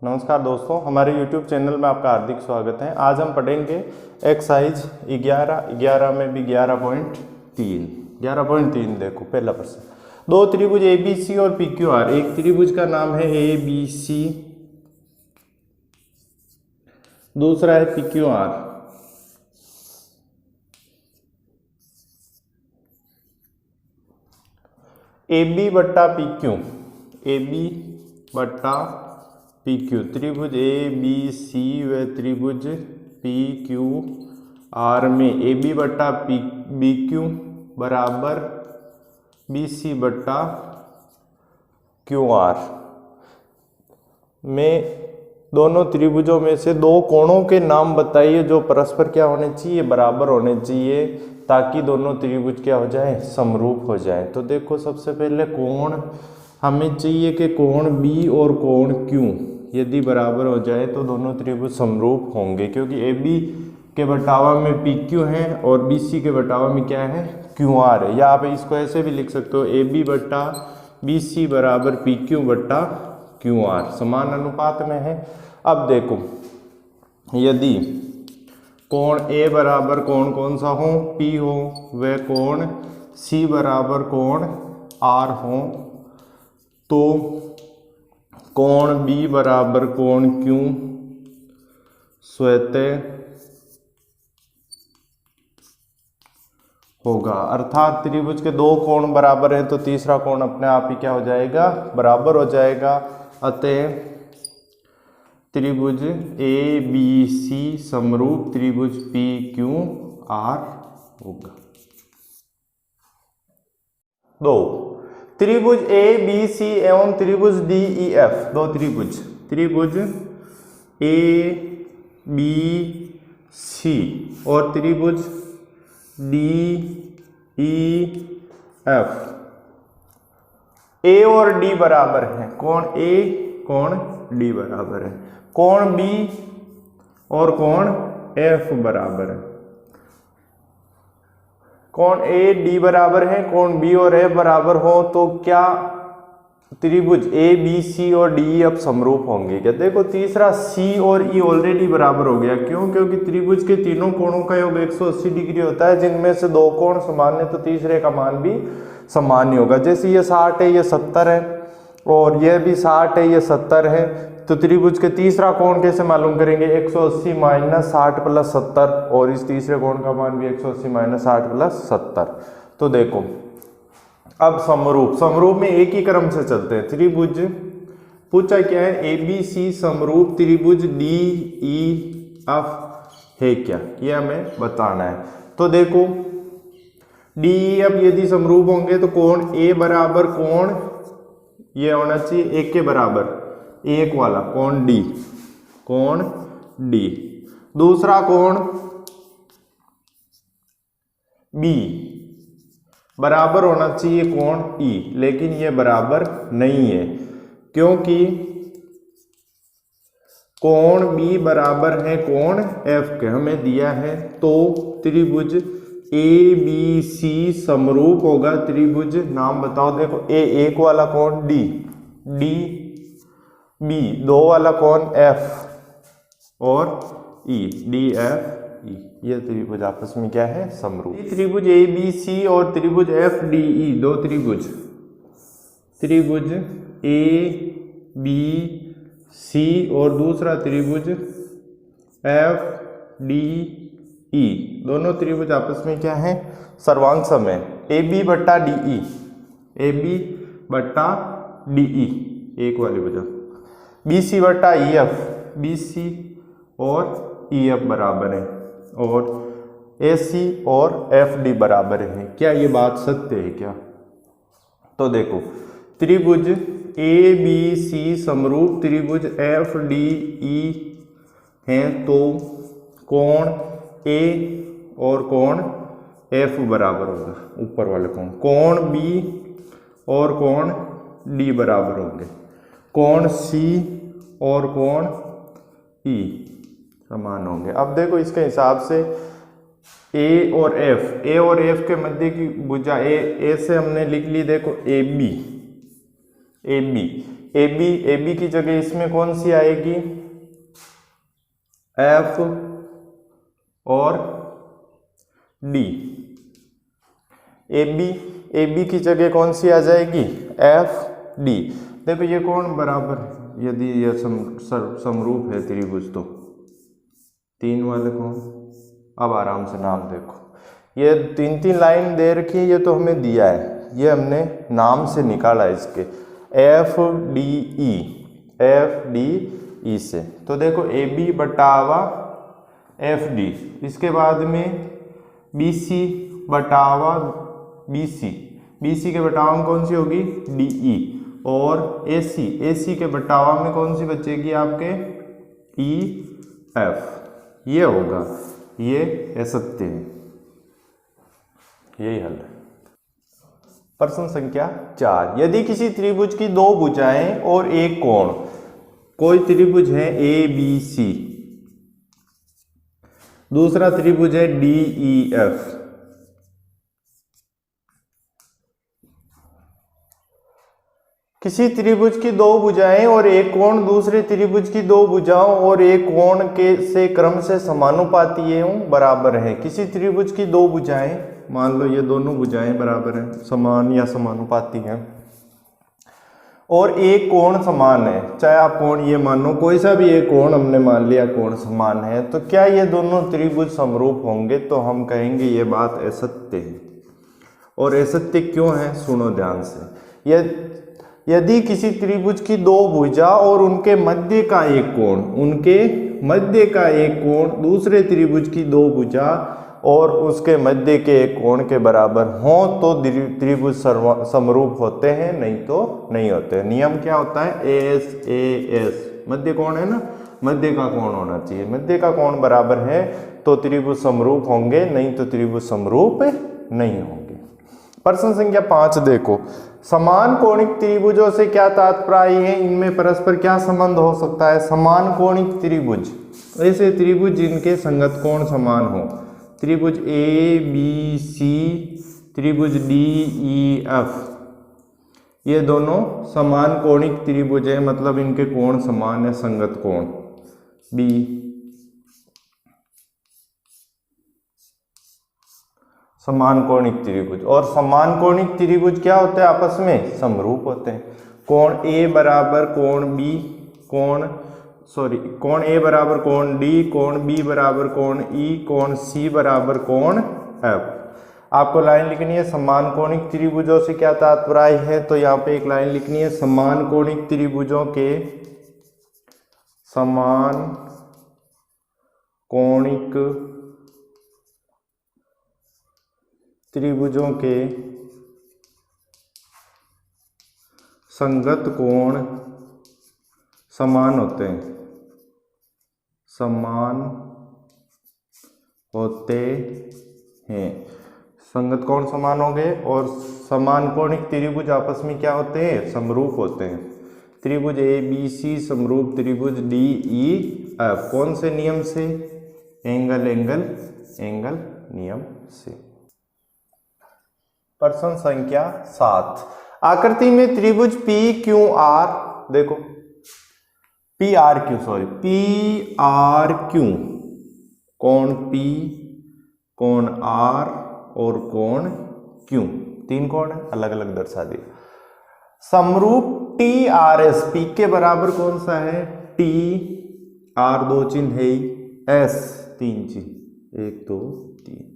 नमस्कार दोस्तों, हमारे YouTube चैनल में आपका हार्दिक स्वागत है। आज हम पढ़ेंगे एक्सरसाइज 11 में भी 11.3 देखो पहला प्रश्न। दो त्रिभुज ABC और PQR। एक त्रिभुज का नाम है ABC, दूसरा है PQR। AB बट्टा PQ त्रिभुज ABC व त्रिभुज PQR में AB बट्टा BQ बराबर BC बट्टा QR में दोनों त्रिभुजों में से दो कोणों के नाम बताइए जो परस्पर क्या होने चाहिए, बराबर होने चाहिए, ताकि दोनों त्रिभुज क्या हो जाए, समरूप हो जाए। तो देखो सबसे पहले कोण हमें चाहिए कि कोण B और कोण Q यदि बराबर हो जाए तो दोनों त्रिभुज समरूप होंगे, क्योंकि AB के बटावा में PQ है और BC के बटावा में क्या है, QR है। या आप इसको ऐसे भी लिख सकते हो, AB बट्टा BC बराबर PQ बट्टा QR, समान अनुपात में है। अब देखो यदि कोण A बराबर कोण कौन सा हो, P हो, व कोण C बराबर कोण R हो, तो कोण B बराबर कोण Q स्वतः होगा। अर्थात त्रिभुज के दो कोण बराबर है तो तीसरा कोण अपने आप ही क्या हो जाएगा, बराबर हो जाएगा। अतः त्रिभुज ABC समरूप त्रिभुज PQR होगा। दो त्रिभुज ABC एवं त्रिभुज DEF, दो त्रिभुज ABC और त्रिभुज DEF A और D बराबर है। कोण A कोण D बराबर है, कोण B और कोण F बराबर है। कोण A D बराबर है, कोण B और F बराबर हो तो क्या त्रिभुज ABC और DEF समरूप होंगे क्या? देखो तीसरा C और E ऑलरेडी बराबर हो गया। क्यों? क्योंकि त्रिभुज के तीनों कोणों का योग 180 डिग्री होता है, जिनमें से दो कोण समान है तो तीसरे का मान भी समान ही होगा। जैसे ये 60 है, ये 70 है, और यह भी 60 है, ये 70 है, तो त्रिभुज के तीसरा कोण कैसे मालूम करेंगे? 180 माइनस 60 प्लस 70, और इस तीसरे कोण का मान भी 180 माइनस 60 प्लस 70। तो देखो अब समरूप में एक ही क्रम से चलते हैं। त्रिभुज पूछा क्या है, ABC समरूप त्रिभुज DEF है क्या, यह हमें बताना है। तो देखो DEF यदि समरूप होंगे तो कोण A बराबर कोण ये होना चाहिए एक के बराबर, एक वाला कोण D, दूसरा कोण B बराबर होना चाहिए कोण E, लेकिन ये बराबर नहीं है क्योंकि कोण B बराबर है कोण F के, हमें दिया है। तो त्रिभुज ABC समरूप होगा त्रिभुज, नाम बताओ। देखो A एक वाला कोण D B दो वाला कोण F और E DFE, ये त्रिभुज आपस में क्या है, समरूप। त्रिभुज ABC और त्रिभुज FDE, दो त्रिभुज ABC और दूसरा त्रिभुज FDE, दोनों त्रिभुज आपस में क्या है, सर्वांग सम है। AB बट्टा DE एक वाली वजह, BC बट्टा EF, BC और EF बराबर है, और AC और FD बराबर है। क्या ये बात सत्य है क्या? तो देखो त्रिभुज ABC समरूप त्रिभुज FDE हैं तो कोण A और कोण F बराबर होगा, ऊपर वाले कोण B और कोण D बराबर होंगे, कोण C और कोण E समान होंगे। अब देखो इसके हिसाब से A और F के मध्य की भुजा A से हमने लिख ली, देखो AB A B, A B की जगह इसमें कौन सी आएगी, एफ और डी। ए बी की जगह कौन सी आ जाएगी, एफ डी। देखो ये कौन बराबर है, यदि ये समरूप है त्रिभुज तो 3 वाले कौन। अब आराम से नाम देखो, ये 3 लाइन दे रखी है, ये तो हमें दिया है, ये हमने नाम से निकाला इसके, एफ डी ई से। तो देखो ए बी बटावा एफ डी, इसके बाद में बी सी बटावा बी सी के बटावा में कौन सी होगी, डी ई, और ए सी के बटावा में कौन सी बचेगी आपके, ई एफ। ये होगा, ये असत्य है, यही हल है। प्रश्न संख्या 4, यदि किसी त्रिभुज की 2 भुजाएं और एक कोण, कोई त्रिभुज है ए बी सी, दूसरा त्रिभुज है डी ई एफ, किसी त्रिभुज की 2 भुजाएं और एक कोण दूसरे त्रिभुज की 2 भुजाओं और एक कोण के से क्रम से समानुपाती एवं बराबर है। किसी त्रिभुज की 2 भुजाएं, मान लो ये दोनों भुजाएं बराबर हैं, समान या समानुपाती हैं, और एक कोण समान है, चाहे आप कोण ये मानो कोई सा भी एक कोण हमने मान लिया कोण समान है, तो क्या ये दोनों त्रिभुज समरूप होंगे, तो हम कहेंगे ये बात असत्य है। और असत्य क्यों है, सुनो ध्यान से। यदि किसी त्रिभुज की 2 भुजा और उनके मध्य का एक कोण दूसरे त्रिभुज की 2 भुजा और उसके मध्य के एक कोण के बराबर हो तो त्रिभुज समरूप होते हैं, नहीं तो नहीं होते। नियम क्या होता है, एस, मध्य कोण है ना, मध्य का कोण होना चाहिए, मध्य का कोण बराबर है तो त्रिभुज समरूप होंगे, नहीं तो त्रिभुज समरूप नहीं होंगे। प्रश्न संख्या 5 देखो, समान कोणिक त्रिभुजों से क्या तात्पर्य है, इनमें परस्पर क्या संबंध हो सकता है। समान कोणिक त्रिभुज, ऐसे त्रिभुज जिनके संगत कोण समान हो, त्रिभुज ए बी सी, त्रिभुज डी ई एफ, ये दोनों समान कोणिक त्रिभुज है, मतलब इनके कोण समान है, संगत कोण बी। समान कोणिक त्रिभुज, और समान कोणिक त्रिभुज क्या होते हैं, आपस में समरूप होते हैं। कोण ए बराबर कोण बी, कोण ए बराबर कोण डी, कोण बी बराबर कोण ई, कोण सी बराबर कोण एफ। आपको लाइन लिखनी है, समान कोणिक त्रिभुजों से क्या तात्पर्य है, तो यहाँ पे एक लाइन लिखनी है, समान कोणिक त्रिभुजों के, समान कोणिक त्रिभुजों के संगत कोण समान होते हैं, समान होते हैं। संगत कोण समान हो गए, और समान कोणिक त्रिभुज आपस में क्या होते हैं, समरूप होते हैं। त्रिभुज ए बी सी समरूप त्रिभुज डी ई एफ, कौन से नियम से, एंगल नियम से। प्रश्न संख्या 7, आकृति में त्रिभुज पी क्यू आर, देखो पी आर क्यू, कोण पी, कोण आर और कोण क्यू, 3 कोण है, अलग अलग दर्शा दिए। समरूप टी आर एस, पी के बराबर कौन सा है, टी, आर 2 चिन्ह है, एस 3 चिन्ह, 1 2 3।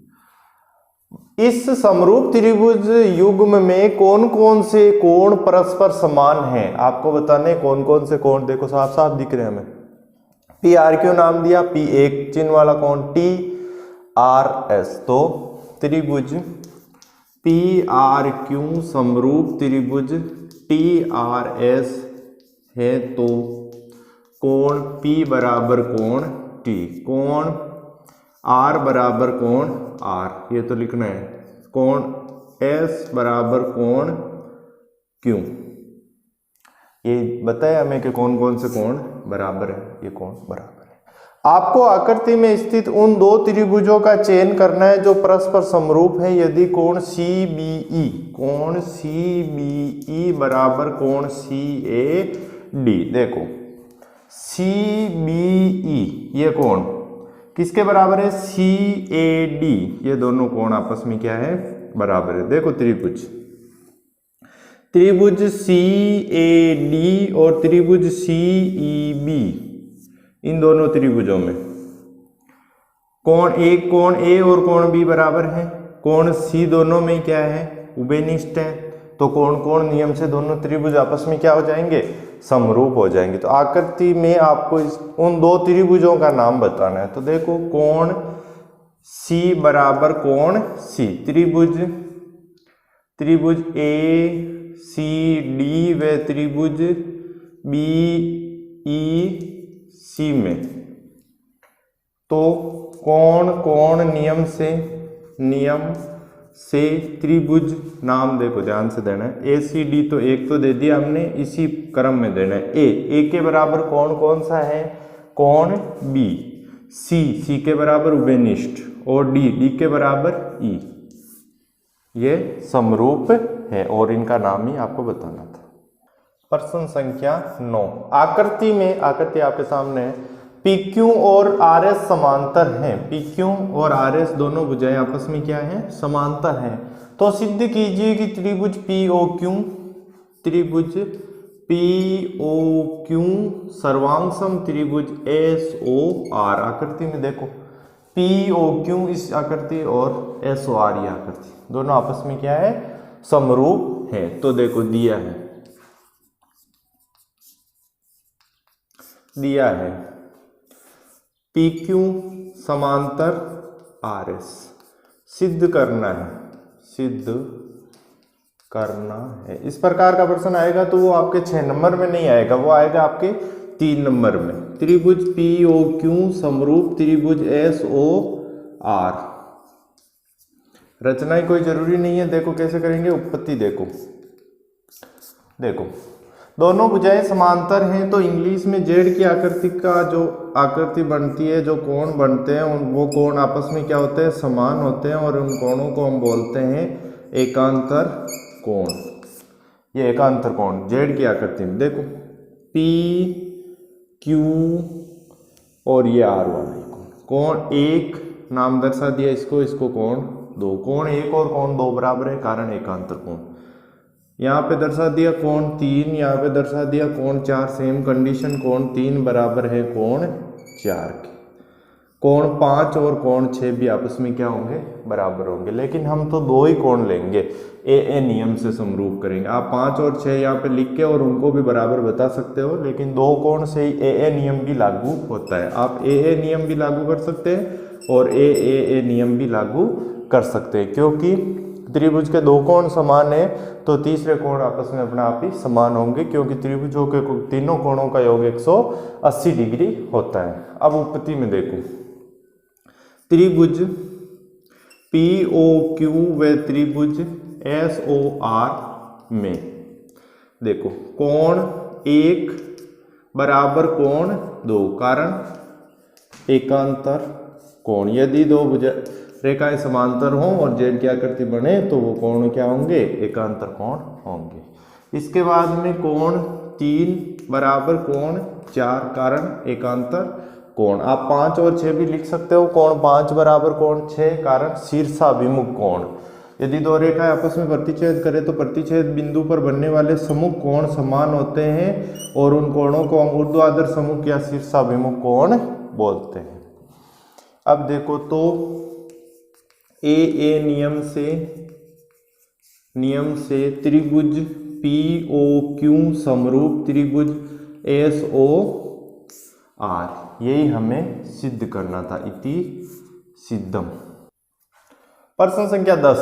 इस समरूप त्रिभुज युग्म में कौन कौन से कोण परस्पर समान हैं, आपको बताने कौन कौन से कोण, देखो साफ साफ दिख रहे हैं हमें। पी आर क्यू नाम दिया, पी 1 चिन्ह वाला कोण, टी आर एस, तो त्रिभुज पी आर क्यू समरूप त्रिभुज टी आर एस है, तो कोण P बराबर कोण T, कोण R बराबर कोण R, ये तो लिखना है, कोण S बराबर कोण Q। ये बताया हमें कि कौन कौन से कोण बराबर है, ये कोण बराबर है। आपको आकृति में स्थित उन दो त्रिभुजों का चयन करना है जो परस्पर समरूप है यदि कोण CBE बराबर कोण CAD। देखो CBE ये कोण किसके बराबर है? CAD। ये दोनों कोण आपस में क्या है? बराबर है। देखो त्रिभुज CAD और त्रिभुज CEB, इन दोनों त्रिभुजों में कोण A और कोण B बराबर है। कोण C दोनों में क्या है? उभयनिष्ठ है। तो कोण नियम से दोनों त्रिभुज आपस में क्या हो जाएंगे? समरूप हो जाएंगे। तो आकृति में आपको उन दो त्रिभुजों का नाम बताना है। तो देखो कोण C बराबर कोण C, त्रिभुज ACD व त्रिभुज BEC में तो कोण नियम से त्रिभुज नाम देखो ध्यान से देना है। ACD तो एक तो दे दिया हमने, इसी क्रम में देना है। A के बराबर कोण कौन सा है? कोण B। C के बराबर उभयनिष्ठ और D के बराबर E। ये समरूप है और इनका नाम ही आपको बताना था। प्रश्न संख्या 9। आकृति आपके सामने है। PQ और RS समांतर हैं। PQ और RS दोनों भुजाएं आपस में क्या है? समांतर हैं। तो सिद्ध कीजिए कि त्रिभुज POQ सर्वांगसम त्रिभुज SOR। आकृति में देखो POQ इस आकृति और SOR ये आकृति दोनों आपस में क्या है? समरूप है। तो देखो दिया है PQ समांतर RS सिद्ध करना है। इस प्रकार का प्रश्न आएगा तो वो आपके 6 नंबर में नहीं आएगा, वो आएगा आपके 3 नंबर में। त्रिभुज POQ समरूप त्रिभुज SOR। रचना ही कोई जरूरी नहीं है। देखो कैसे करेंगे, उत्पत्ति देखो दोनों भुजाएं समांतर हैं तो इंग्लिश में जेड की आकृति का जो आकृति बनती है, जो कोण बनते हैं, वो कोण आपस में क्या होते हैं? समान होते हैं और उन कोणों को हम बोलते हैं एकांतर कोण। ये एकांतर कोण जेड की आकृति में देखो PQ और ये R वाला कोण 1 नाम दर्शा दिया इसको कोण 2। कोण 1 और कोण 2 बराबर है, कारण एकांतर कोण। यहाँ पे दर्शा दिया कोण 3, यहाँ पे दर्शा दिया कोण 4। सेम कंडीशन, कोण 3 बराबर है कोण 4 के। कोण 5 और कोण 6 भी आपस में क्या होंगे? बराबर होंगे। लेकिन हम तो 2 ही कोण लेंगे, AA नियम से समरूप करेंगे। आप 5 और 6 यहाँ पे लिख के और उनको भी बराबर बता सकते हो, लेकिन 2 कोण से ही AA नियम भी लागू होता है। आप AA नियम भी लागू कर सकते हैं और AAA नियम भी लागू कर सकते हैं। क्योंकि त्रिभुज के 2 कोण समान है तो तीसरे कोण आपस में अपने आप ही समान होंगे, क्योंकि त्रिभुजों के तीनों कोणों का योग 180 डिग्री होता है। अब उत्पत्ति में देखो त्रिभुज POQ व त्रिभुज SOR में देखो कोण 1 बराबर कोण 2, कारण एकांतर कोण। यदि 2 भुजा रेखाएं समांतर हों और जेड की आकृति बने तो वो कोण क्या होंगे? एकांतर कोण होंगे। इसके बाद में कोण 3 बराबर कोण 4, कारण एकांतर कोण। आप 5 और 6 भी लिख सकते हो। कोण 5 बराबर कोण 6, कारण शीर्षाभिमुख कोण। यदि 2 रेखाएं आपस में प्रतिच्छेद करें तो प्रतिच्छेद बिंदु पर बनने वाले सम्मुख कोण समान होते हैं और उन कोणों को हम ऊर्ध्वाधर सम्मुख या शीर्षाभिमुख कोण बोलते हैं। अब देखो तो AA नियम से त्रिभुज POQ समरूप त्रिभुज SOR, यही हमें सिद्ध करना था। इति सिद्धम। प्रश्न संख्या 10।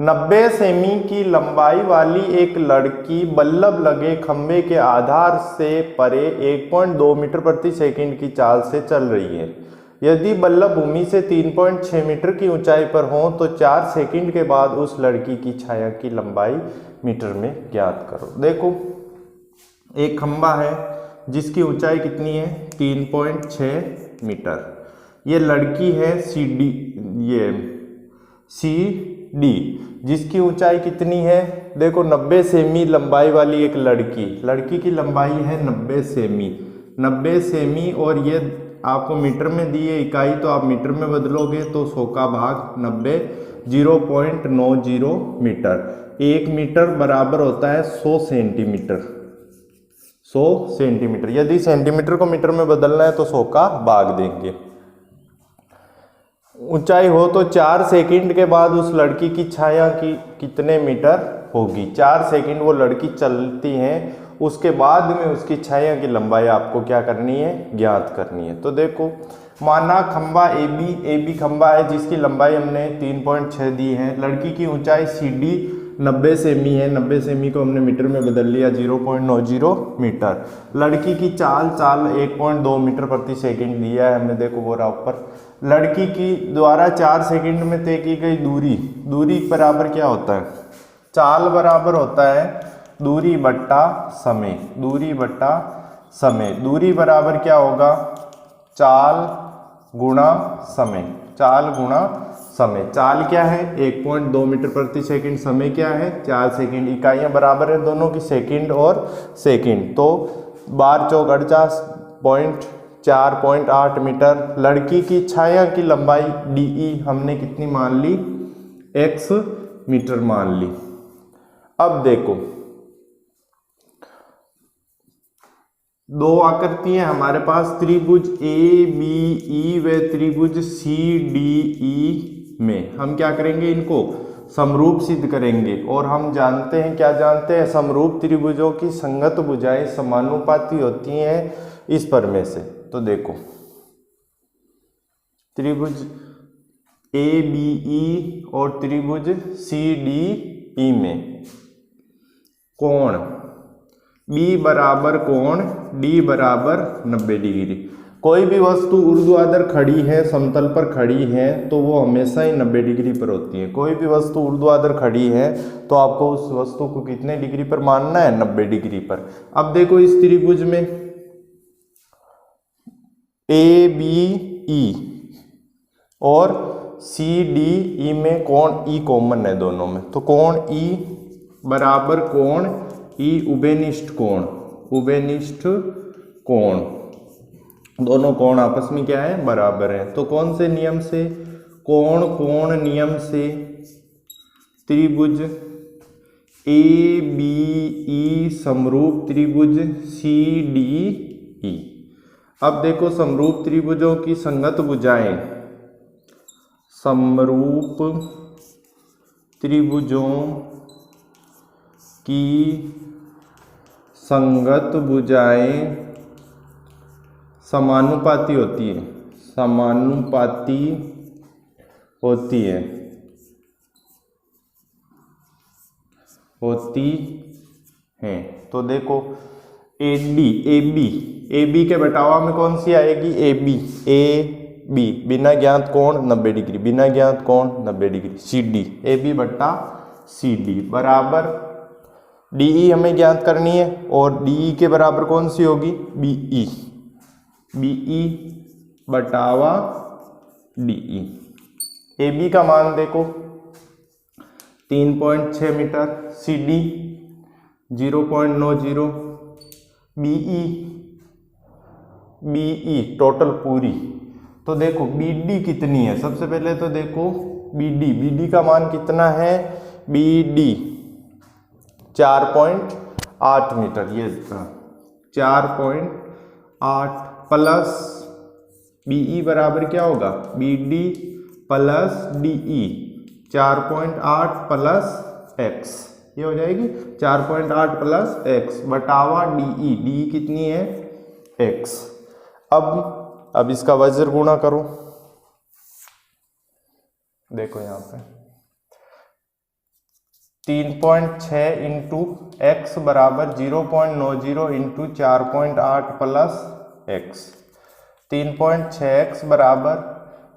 90 सेमी की लंबाई वाली एक लड़की बल्लभ लगे खंभे के आधार से परे 1.2 मीटर प्रति सेकंड की चाल से चल रही है। यदि बल्लभ भूमि से 3.6 मीटर की ऊंचाई पर हो तो 4 सेकंड के बाद उस लड़की की छाया की लंबाई मीटर में ज्ञात करो। देखो एक खंभा है जिसकी ऊंचाई कितनी है 3.6 मीटर। ये लड़की है सी डी जिसकी ऊंचाई कितनी है, देखो 90 सेमी लंबाई वाली एक लड़की की लंबाई है 90 सेमी और ये आपको मीटर में दी है इकाई, तो आप मीटर में बदलोगे तो 100 का भाग 90 0.90 मीटर। 1 मीटर बराबर होता है 100 सेंटीमीटर। 100 सेंटीमीटर, यदि सेंटीमीटर को मीटर में बदलना है तो 100 का भाग देंगे। ऊंचाई हो तो 4 सेकंड के बाद उस लड़की की छाया की कितने मीटर होगी। 4 सेकंड वो लड़की चलती है, उसके बाद में उसकी छाया की लंबाई आपको क्या करनी है, ज्ञात करनी है। तो देखो माना खंबा ए बी खंबा है जिसकी लंबाई हमने 3.6 दी है, लड़की की ऊंचाई सी डी 90 सेमी है, 90 सेमी को हमने मीटर में बदल लिया 0.90 मीटर। लड़की की चाल 1.2 मीटर प्रति सेकंड दिया है हमें, देखो वो रहा ऊपर। लड़की की द्वारा 4 सेकंड में तय की गई दूरी बराबर क्या होता है, चाल बराबर होता है दूरी बट्टा समय। दूरी बराबर क्या होगा, चाल गुणा समय। चाल क्या है 1.2 मीटर प्रति सेकंड, समय क्या है 4 सेकंड। इकाइयां बराबर है दोनों की, सेकंड और सेकंड। तो 12 चौक 48 4.8 मीटर। लड़की की छाया की लंबाई डी हमने कितनी मान ली, x मीटर मान ली। अब देखो दो आकृतियां हमारे पास, त्रिभुज ए बी ई व त्रिभुज सी डी ई में हम क्या करेंगे, इनको समरूप सिद्ध करेंगे। और हम जानते हैं, क्या जानते हैं, समरूप त्रिभुजों की संगत भुजाएं समानुपाती होती हैं इस प्रमेय से। तो देखो त्रिभुज ए बी ई और त्रिभुज सी डी ई में कोण B बराबर कोण D बराबर 90 डिग्री। कोई भी वस्तु ऊर्ध्वाधर खड़ी है, समतल पर खड़ी है, तो वो हमेशा ही 90 डिग्री पर होती है। कोई भी वस्तु ऊर्ध्वाधर खड़ी है तो आपको उस वस्तु को कितने डिग्री पर मानना है, 90 डिग्री पर। अब देखो इस त्रिभुज में ए बी ई और सी डी ई में कोण E कॉमन है दोनों में, तो कोण E बराबर कोण E उभयनिष्ठ कोण, दोनों कोण आपस में क्या है, बराबर है। तो कौन से नियम से, कोण नियम से त्रिभुज ए बी ई समरूप त्रिभुज सी डी ई। अब देखो समरूप त्रिभुजों की संगत भुजाएं, समरूप त्रिभुजों की संगत भुजाएं समानुपाती होती हैं। तो देखो ए बी के बटावा में कौन सी आएगी, ए बी बिना ज्ञात कोण 90 degree, C D A B बट्टा सी डी बराबर डीई हमें ज्ञात करनी है, और डीई के बराबर कौन सी होगी, बीई बटावा डीई। ए बी का मान देखो 3.6 metre, C D 0.90, BE total पूरी। तो देखो बीडी कितनी है, सबसे पहले तो देखो बीडी का मान कितना है, बीडी 4.8 मीटर, ये 4.8 प्लस बीई बराबर क्या होगा, BD plus DE 4.8 plus X, ये हो जाएगी 4.8 प्लस एक्स बटावा डीई कितनी है, एक्स। अब इसका वज्र गुणा करो, देखो यहाँ पे 3.6 इंटू एक्स बराबर 0.90 इंटू 4.8 प्लस एक्स। 3.6x बराबर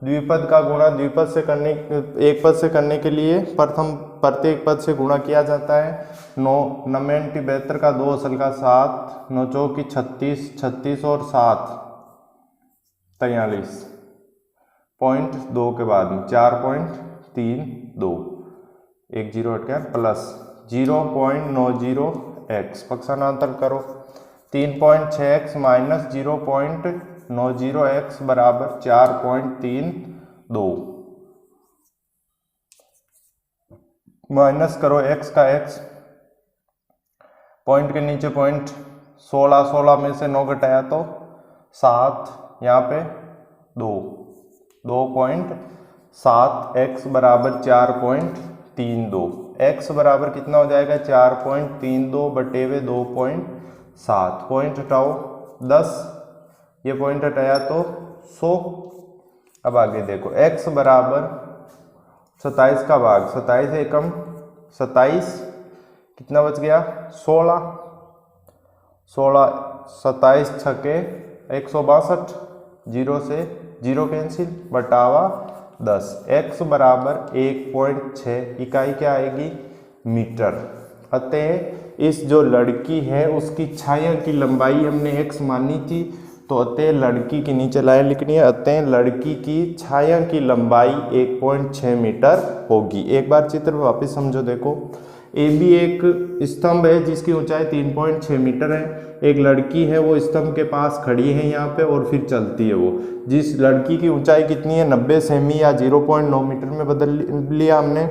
द्विपद का गुणा द्विपद से करने, एक पद से करने के लिए प्रथम प्रत्येक पद से गुणा किया जाता है। 9 9 72 का 2 असल का 7, 9 चौकी 36, 36 और 7 43, पॉइंट 2 के बाद में 4.32, एक जीरो हट गया, प्लस 0.90x, पक्षांतर करो, 3.6x माइनस 0.90x बराबर 4.32, माइनस करो x का x, पॉइंट के नीचे पॉइंट, 16 16 में से 9 घटाया तो 7, यहाँ पे 2.7x बराबर 4.32, x बराबर कितना हो जाएगा 4.32 बटे हुए 2.7, पॉइंट हटाओ 10, ये पॉइंट हटाया तो 100। अब आगे देखो x बराबर 27 का भाग 27 एकम 27, कितना बच गया 16, 27 छके 162, जीरो से जीरो कैंसिल, बटावा 10, x बराबर 1.6, इकाई क्या आएगी मीटर। अतः इस जो लड़की है उसकी छाया की लंबाई हमने x मानी थी, तो अतः लड़की की नीचे लाइन लिखनी है, अतः लड़की की छाया की लंबाई 1.6 मीटर होगी। एक बार चित्र वापस समझो, देखो ए बी एक स्तंभ है जिसकी ऊंचाई 3.6 मीटर है, एक लड़की है वो स्तंभ के पास खड़ी है यहाँ पे और फिर चलती है। वो जिस लड़की की ऊंचाई कितनी है 90 सेमी या 0.9 मीटर में बदल लिया हमने,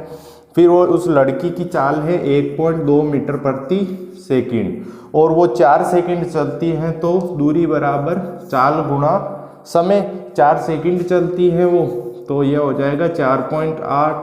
फिर वो उस लड़की की चाल है 1.2 मीटर प्रति सेकंड और वो 4 सेकंड चलती है, तो दूरी बराबर चाल गुणा समय, 4 सेकंड चलती है वो, तो यह हो जाएगा 4.8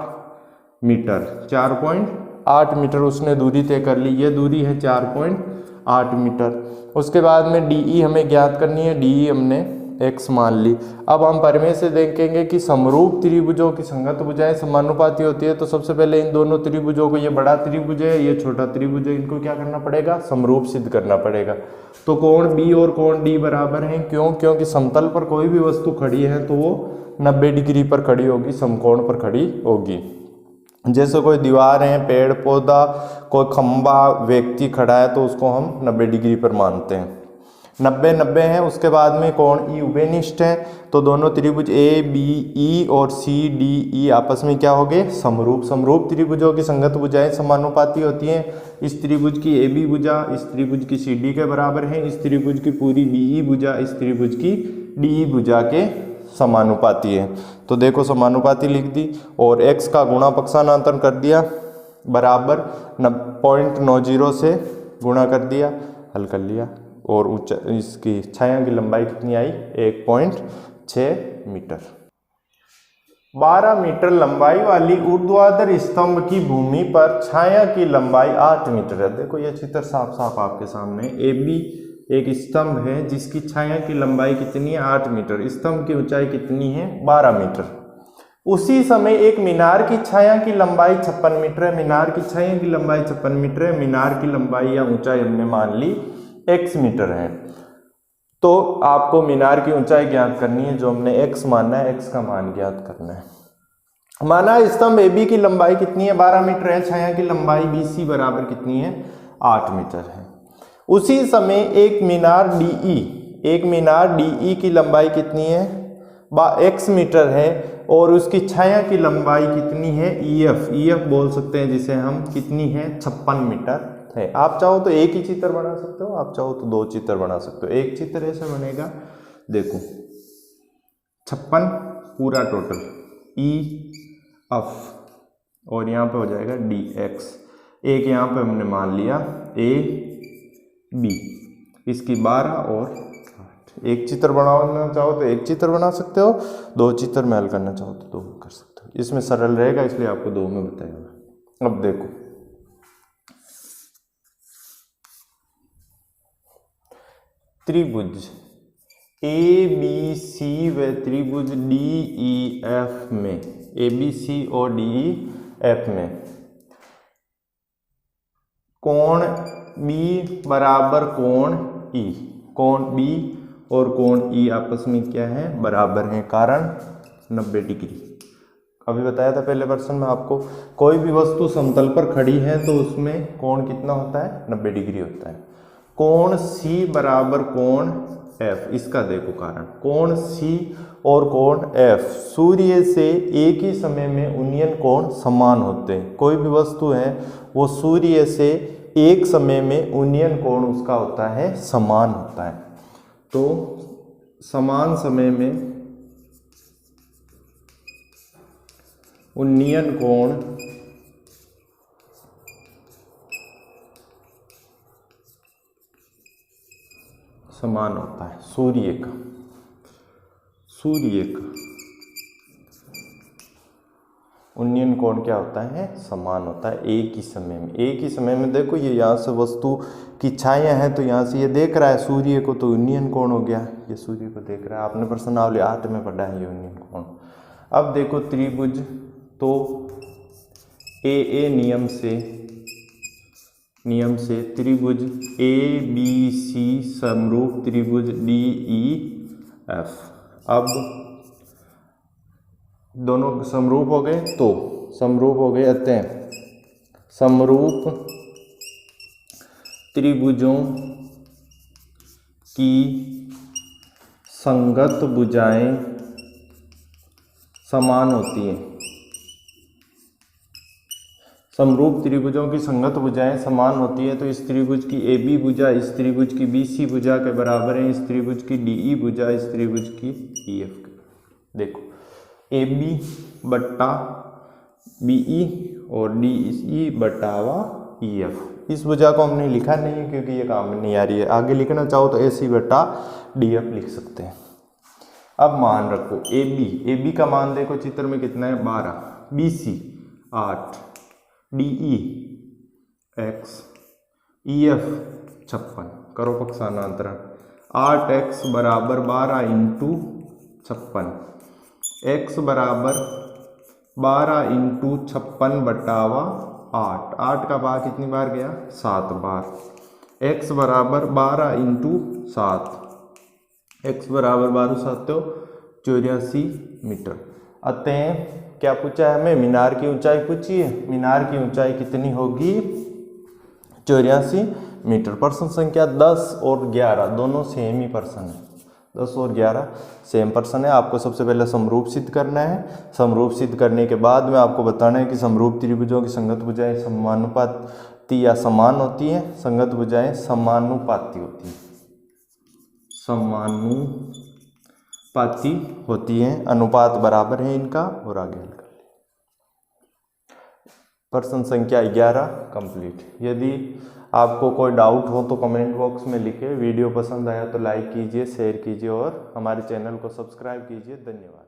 मीटर, 4.8 मीटर उसने दूरी तय कर ली, ये दूरी है 4.8 मीटर। उसके बाद में डी हमें ज्ञात करनी है, डी हमने x मान ली। अब हम परिमेय से देखेंगे कि समरूप त्रिभुजों की संगत भुजाएं समानुपाती होती है, तो सबसे पहले इन दोनों त्रिभुजों को, ये बड़ा त्रिभुज है ये छोटा त्रिभुज है, इनको क्या करना पड़ेगा समरूप सिद्ध करना पड़ेगा। तो कोण B और कोण D बराबर हैं, क्यों? क्योंकि समतल पर कोई भी वस्तु खड़ी है तो वो 90 डिग्री पर खड़ी होगी, समकोण पर खड़ी होगी। जैसे कोई दीवार है, पेड़ पौधा, कोई खंबा, व्यक्ति खड़ा है, तो उसको हम 90 डिग्री पर मानते हैं। 90 90 है। उसके बाद में कोण ई उभयनिष्ठ है, तो दोनों त्रिभुज ए बी ई और सी डी ई आपस में क्या हो गए समरूप। समरूप त्रिभुजों की संगत भुजाएं समानुपाती होती हैं। इस त्रिभुज की ए बी भुजा इस त्रिभुज की सी डी के बराबर है, इस त्रिभुज की पूरी बी ई भुजा इस त्रिभुज की डी ई भुजा के समानुपाती है। तो देखो समानुपाती लिख दी और x का गुणा पक्षांतर कर दिया, बराबर 0.90 से गुणा कर दिया, हल कर लिया, और इसकी छाया की लंबाई कितनी आई 1.6 मीटर। 12 मीटर लंबाई वाली ऊर्ध्वाधर स्तंभ की भूमि पर छाया की लंबाई 8 मीटर है। देखो ये चित्र साफ साफ आपके सामने। ए बी एक स्तंभ है जिसकी छाया की लंबाई कितनी है 8 मीटर, स्तंभ की ऊंचाई कितनी है 12 मीटर। उसी समय एक मीनार की छाया की लंबाई 56 मीटर है, मीनार की छाया की लंबाई 56 मीटर है, मीनार की लंबाई या ऊंचाई हमने मान ली x मीटर है। तो आपको मीनार की ऊंचाई ज्ञात करनी है, जो हमने x माना है, x का मान ज्ञात करना है। माना स्तंभ AB की लंबाई कितनी है 12 मीटर है, छाया की लंबाई BC बराबर कितनी है 8 मीटर है। उसी समय एक मीनार DE की लंबाई कितनी है x मीटर है और उसकी छाया की लंबाई कितनी है EF बोल सकते हैं जिसे हम, कितनी है 56 मीटर है। आप चाहो तो एक ही चित्र बना सकते हो, आप चाहो तो दो चित्र बना सकते हो। एक चित्र ऐसे बनेगा, देखो 56 पूरा टोटल EF और यहाँ पे हो जाएगा DX। एक यहाँ पे हमने मान लिया AB, इसकी 12 और 8। एक चित्र बनाना चाहो तो एक चित्र बना सकते हो, दो चित्र में हल करना चाहो तो दो कर सकते हो। इसमें सरल रहेगा इसलिए आपको दो में बताएगा। अब देखो त्रिभुज ABC व त्रिभुज DEF में, ABC और DEF में कोण B बराबर कोण E, कोण B और कोण E आपस में क्या है बराबर है, कारण 90 डिग्री। अभी बताया था पहले प्रश्न में आपको, कोई भी वस्तु समतल पर खड़ी है तो उसमें कोण कितना होता है, 90 डिग्री होता है। कोण C बराबर कोण F, इसका देखो कारण, कोण C और कोण F सूर्य से एक ही समय में उन्नयन कोण समान होते हैं। कोई भी वस्तु है वो सूर्य से एक समय में उन्नयन कोण उसका होता है समान होता है। तो समान समय में उन्नयन कोण समान होता है सूर्य का उन्नयन कोण क्या होता है, समान होता है एक ही समय में। एक ही समय में देखो ये यहाँ से वस्तु की छाया है तो यहाँ से ये देख रहा है सूर्य को, तो उन्नयन कोण हो गया, ये सूर्य को देख रहा है। आपने प्रश्नावली 8 में पढ़ा है ये उन्नयन कोण। अब देखो त्रिभुज, तो ए नियम से त्रिभुज ABC समरूप त्रिभुज DEF। अब दोनों समरूप हो गए, तो समरूप हो गए, अतः समरूप त्रिभुजों की संगत भुजाएं समान होती हैं। समरूप त्रिभुजों की संगत भुजाएं समान होती है, तो इस त्रिभुज की AB भुजा इस त्रिभुज की BC भुजा के बराबर है, इस त्रिभुज की DE भुजा इस त्रिभुज की EF के। देखो AB बट्टा BE और DE बटावा EF, इस भुजा को हमने लिखा नहीं है क्योंकि ये काम में नहीं आ रही है। आगे लिखना चाहो तो AC बटा DF लिख सकते हैं। अब मान रखो AB का मान देखो चित्र में कितना है, 12, BC 8, DE x, EF 56, करो पक्षांतरण, 8x बराबर 12 इंटू 56, x बराबर 12 इंटू 56 बटावा 8, 8 का भाग कितनी बार गया, 7 बार, x बराबर 12 इंटू 7, x बराबर 12 7 84 मीटर। अतः क्या पूछा है हमें, मीनार की ऊंचाई पूछी है। मीनार की ऊंचाई कितनी होगी, 84 मीटर। प्रश्न संख्या 10 और 11 दोनों सेम ही प्रश्न है, 10 और 11 सेम प्रश्न है। आपको सबसे पहले समरूप सिद्ध करना है। समरूप सिद्ध करने के बाद में आपको बताना है कि समरूप त्रिभुजों की संगत भुजाएं समानुपाती या समान होती हैं। संगत भुजाएं समानुपाती होती हैं, समानुपाती होती हैं, अनुपात बराबर है इनका, और आगे हल कर लें। प्रश्न संख्या 11 कंप्लीट। यदि आपको कोई डाउट हो तो कमेंट बॉक्स में लिखें। वीडियो पसंद आया तो लाइक कीजिए, शेयर कीजिए और हमारे चैनल को सब्सक्राइब कीजिए। धन्यवाद।